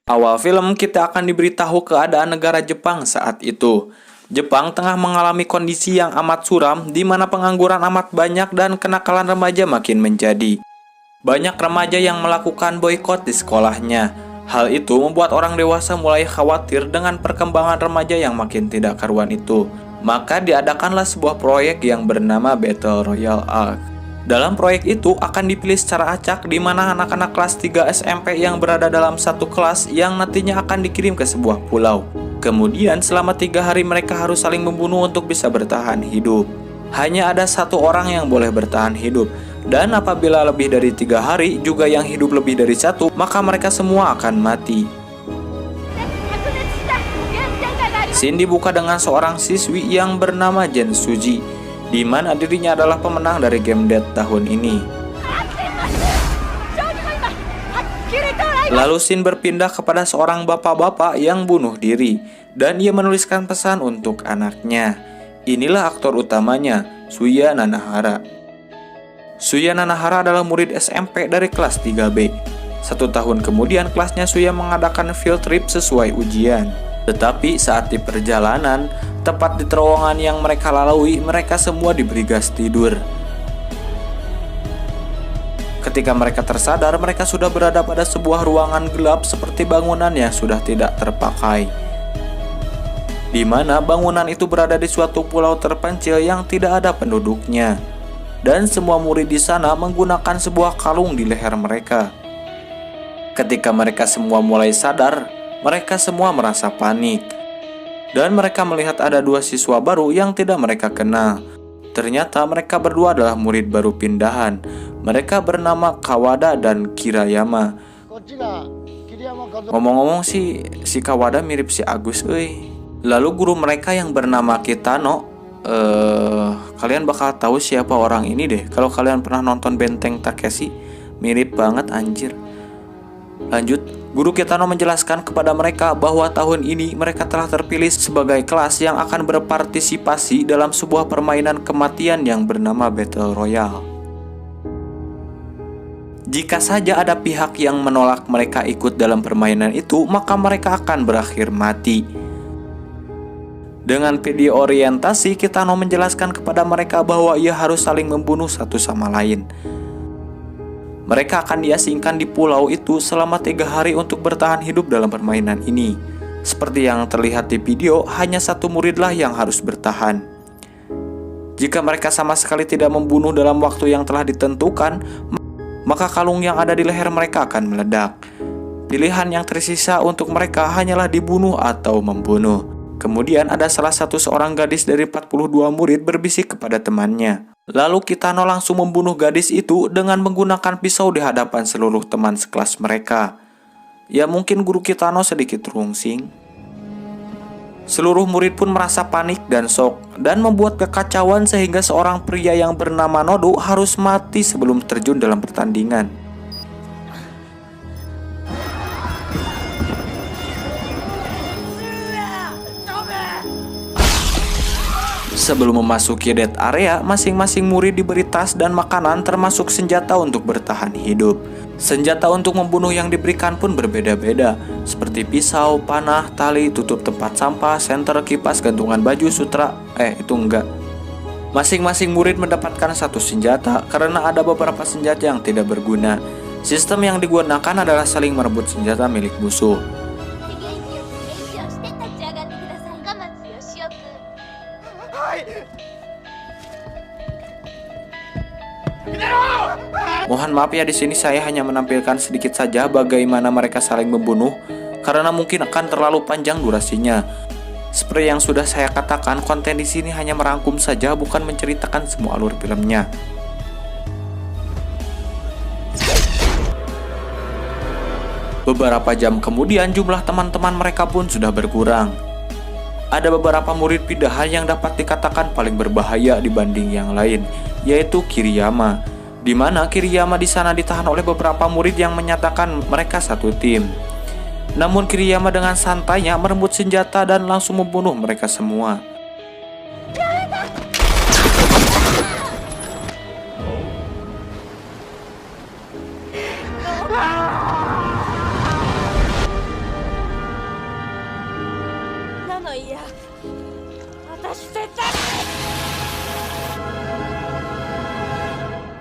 Awal film kita akan diberitahu keadaan negara Jepang saat itu. Jepang tengah mengalami kondisi yang amat suram di mana pengangguran amat banyak dan kenakalan remaja makin menjadi. Banyak remaja yang melakukan boikot di sekolahnya. Hal itu membuat orang dewasa mulai khawatir dengan perkembangan remaja yang makin tidak karuan itu. Maka diadakanlah sebuah proyek yang bernama Battle Royale Arc. Dalam proyek itu akan dipilih secara acak di mana anak-anak kelas 3 SMP yang berada dalam satu kelas yang nantinya akan dikirim ke sebuah pulau. Kemudian selama 3 hari mereka harus saling membunuh untuk bisa bertahan hidup. Hanya ada satu orang yang boleh bertahan hidup. Dan apabila lebih dari 3 hari juga yang hidup lebih dari satu, maka mereka semua akan mati. Scene dibuka dengan seorang siswi yang bernama Jen Suji, di mana dirinya adalah pemenang dari game Dead tahun ini. Lalu scene berpindah kepada seorang bapak-bapak yang bunuh diri, dan ia menuliskan pesan untuk anaknya. Inilah aktor utamanya, Suya Nanahara. Suya Nanahara adalah murid SMP dari kelas 3B. 1 tahun kemudian kelasnya Suya mengadakan field trip sesuai ujian. Tetapi saat di perjalanan, tepat di terowongan yang mereka lalui, mereka semua diberi gas tidur. Ketika mereka tersadar, mereka sudah berada pada sebuah ruangan gelap seperti bangunan yang sudah tidak terpakai. Di mana bangunan itu berada di suatu pulau terpencil yang tidak ada penduduknya. Dan semua murid di sana menggunakan sebuah kalung di leher mereka. Ketika mereka semua mulai sadar, mereka semua merasa panik. Dan mereka melihat ada 2 siswa baru yang tidak mereka kenal. Ternyata mereka berdua adalah murid baru pindahan. Mereka bernama Kawada dan Kirayama. Ngomong-ngomong sih, si Kawada mirip si Agus euy. Lalu guru mereka yang bernama Kitano, kalian bakal tahu siapa orang ini deh. Kalau kalian pernah nonton Benteng Takeshi, mirip banget anjir. Lanjut, guru Kitano menjelaskan kepada mereka bahwa tahun ini mereka telah terpilih sebagai kelas yang akan berpartisipasi dalam sebuah permainan kematian yang bernama Battle Royale. Jika saja ada pihak yang menolak mereka ikut dalam permainan itu, maka mereka akan berakhir mati. Dengan video orientasi, Kitano menjelaskan kepada mereka bahwa ia harus saling membunuh satu sama lain. Mereka akan diasingkan di pulau itu selama 3 hari untuk bertahan hidup dalam permainan ini. Seperti yang terlihat di video, hanya 1 muridlah yang harus bertahan. Jika mereka sama sekali tidak membunuh dalam waktu yang telah ditentukan, maka kalung yang ada di leher mereka akan meledak. Pilihan yang tersisa untuk mereka hanyalah dibunuh atau membunuh. Kemudian ada salah satu seorang gadis dari 42 murid berbisik kepada temannya. Lalu Kitano langsung membunuh gadis itu dengan menggunakan pisau di hadapan seluruh teman sekelas mereka. Ya mungkin guru Kitano sedikit rungsing. Seluruh murid pun merasa panik dan shock dan membuat kekacauan sehingga seorang pria yang bernama Nodo harus mati sebelum terjun dalam pertandingan. Sebelum memasuki dead area, masing-masing murid diberi tas dan makanan termasuk senjata untuk bertahan hidup. Senjata untuk membunuh yang diberikan pun berbeda-beda, seperti pisau, panah, tali, tutup tempat sampah, senter, kipas, gantungan baju, sutra. Itu enggak. Masing-masing murid mendapatkan 1 senjata karena ada beberapa senjata yang tidak berguna. Sistem yang digunakan adalah saling merebut senjata milik musuh. Mohon maaf ya, di sini saya hanya menampilkan sedikit saja bagaimana mereka saling membunuh karena mungkin akan terlalu panjang durasinya. Seperti yang sudah saya katakan, konten di sini hanya merangkum saja, bukan menceritakan semua alur filmnya. Beberapa jam kemudian jumlah teman-teman mereka pun sudah berkurang. Ada beberapa murid pindahan yang dapat dikatakan paling berbahaya dibanding yang lain, yaitu Kiriyama. Di mana Kiriyama di sana ditahan oleh beberapa murid yang menyatakan mereka satu tim. Namun Kiriyama dengan santainya merebut senjata dan langsung membunuh mereka semua. の嫌。私絶対。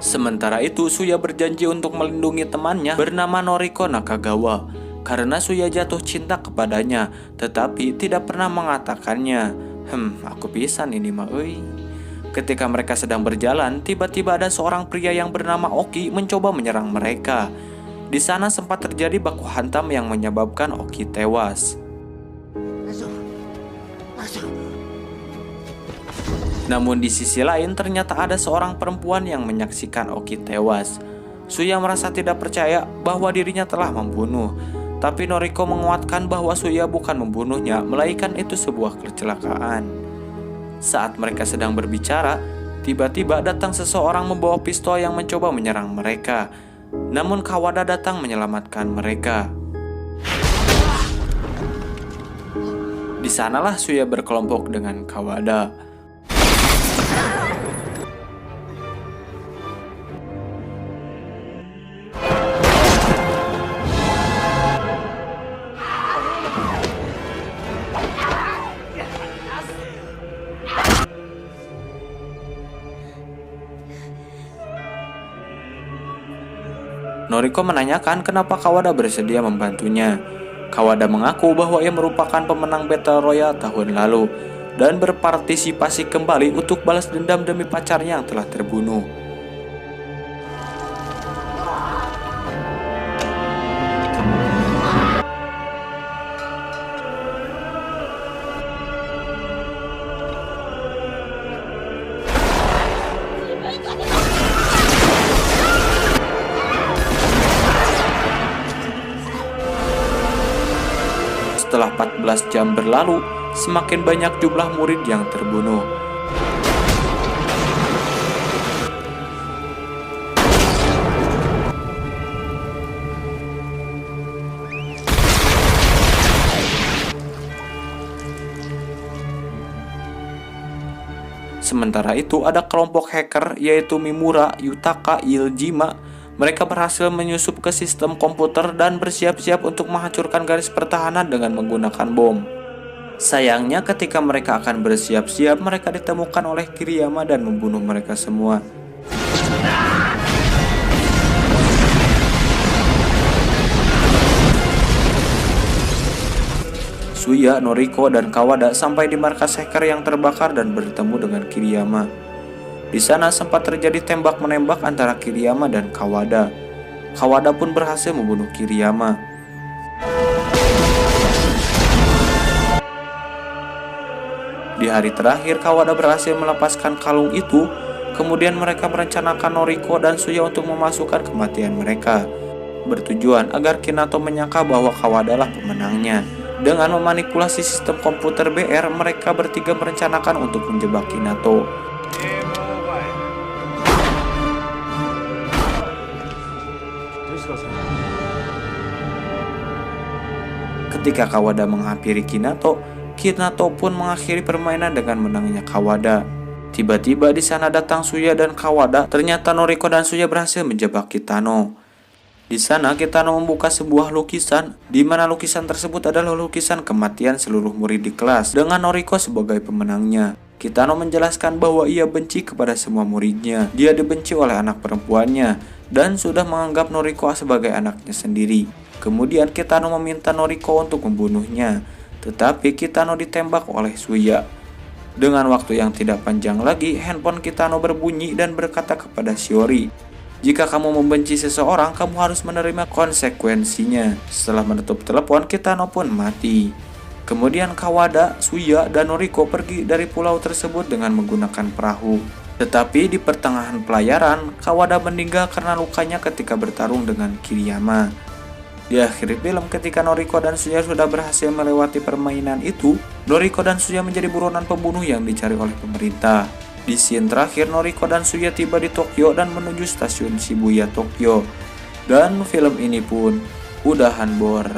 Sementara itu, Suya berjanji untuk melindungi temannya bernama Noriko Nakagawa karena Suya jatuh cinta kepadanya, tetapi tidak pernah mengatakannya. Aku pisan ini mah euy. Ketika mereka sedang berjalan, tiba-tiba ada seorang pria yang bernama Oki mencoba menyerang mereka. Di sana sempat terjadi baku hantam yang menyebabkan Oki tewas. Namun di sisi lain ternyata ada seorang perempuan yang menyaksikan Oki tewas. Suya merasa tidak percaya bahwa dirinya telah membunuh, tapi Noriko menguatkan bahwa Suya bukan membunuhnya, melainkan itu sebuah kecelakaan. Saat mereka sedang berbicara, tiba-tiba datang seseorang membawa pistol yang mencoba menyerang mereka. Namun Kawada datang menyelamatkan mereka. Di sanalah Suya berkelompok dengan Kawada. Noriko menanyakan kenapa Kawada bersedia membantunya. Kawada mengaku bahwa ia merupakan pemenang Battle Royale tahun lalu dan berpartisipasi kembali untuk balas dendam demi pacarnya yang telah terbunuh. Setelah 14 jam berlalu, semakin banyak jumlah murid yang terbunuh. Sementara itu ada kelompok hacker yaitu Mimura, Yutaka, Iljima. Mereka berhasil menyusup ke sistem komputer dan bersiap-siap untuk menghancurkan garis pertahanan dengan menggunakan bom. Sayangnya ketika mereka akan bersiap-siap, mereka ditemukan oleh Kiriyama dan membunuh mereka semua. Suya, Noriko, dan Kawada sampai di markas hacker yang terbakar dan bertemu dengan Kiriyama. Di sana sempat terjadi tembak-menembak antara Kiriyama dan Kawada. Kawada pun berhasil membunuh Kiriyama. Di hari terakhir, Kawada berhasil melepaskan kalung itu. Kemudian mereka merencanakan Noriko dan Suya untuk memasukkan kematian mereka, bertujuan agar Kinato menyangka bahwa Kawada lah pemenangnya. Dengan memanipulasi sistem komputer BR, mereka bertiga merencanakan untuk menjebak Kinato. Ketika Kawada menghampiri Kinato, Kinato pun mengakhiri permainan dengan menangnya Kawada. Tiba-tiba di sana datang Suya dan Kawada. Ternyata Noriko dan Suya berhasil menjebak Kitano. Di sana Kitano membuka sebuah lukisan, di mana lukisan tersebut adalah lukisan kematian seluruh murid di kelas dengan Noriko sebagai pemenangnya. Kitano menjelaskan bahwa ia benci kepada semua muridnya. Dia dibenci oleh anak perempuannya dan sudah menganggap Noriko sebagai anaknya sendiri. Kemudian Kitano meminta Noriko untuk membunuhnya, tetapi Kitano ditembak oleh Suya. Dengan waktu yang tidak panjang lagi, handphone Kitano berbunyi dan berkata kepada Shiori, "Jika kamu membenci seseorang, kamu harus menerima konsekuensinya." Setelah menutup telepon, Kitano pun mati. Kemudian Kawada, Suya, dan Noriko pergi dari pulau tersebut dengan menggunakan perahu. Tetapi di pertengahan pelayaran, Kawada meninggal karena lukanya ketika bertarung dengan Kiriyama. Di akhir film, ketika Noriko dan Suya sudah berhasil melewati permainan itu, Noriko dan Suya menjadi buronan pembunuh yang dicari oleh pemerintah. Di scene terakhir, Noriko dan Suya tiba di Tokyo dan menuju stasiun Shibuya, Tokyo. Dan film ini pun udahan bor.